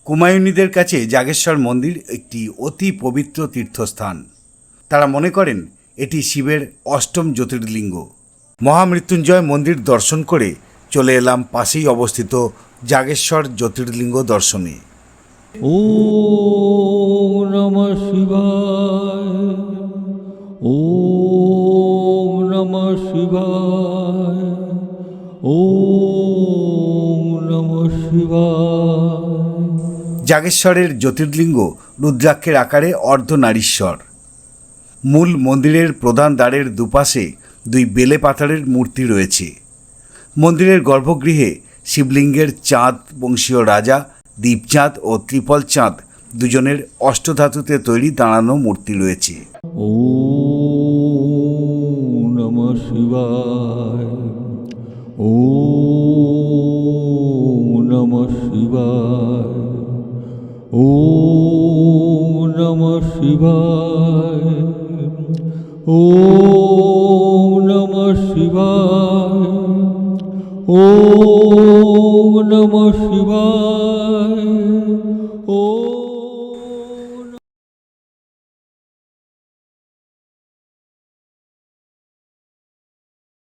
কুমায়ুনিদের কাছে জাগেশ্বর মন্দির একটি অতি পবিত্র তীর্থস্থান। তারা মনে করেন এটি শিবের অষ্টম জ্যোতির্লিঙ্গ। মহামৃত্যুঞ্জয় মন্দির দর্শন করে চলে এলাম পাশেই অবস্থিত জাগেশ্বর জ্যোতির্লিঙ্গ দর্শনে। ওম নমঃ শিবায়, ওম নমঃ শিবায়, ওম নমঃ শিবায়। জাগেশ্বরের জ্যোতির্লিঙ্গ রুদ্রাক্ষের আকারে অর্ধনারীশ্বর। মূল মন্দিরের প্রধান দ্বারের দুপাশে দুই বেলে পাথরের মূর্তি রয়েছে। মন্দিরের গর্ভগৃহে শিবলিঙ্গের চাঁদ বংশীয় রাজা দীপচাঁদ ও ত্রিপল চাঁদ দুজনের অষ্টধাতুতে তৈরি দাঁড়ানো মূর্তি রয়েছে। ওম নমঃ শিবায়, ওম নমঃ শিবায়, ওম নমঃ শিবায়, ওম নমঃ শিবায়, ওম নমঃ শিবায়।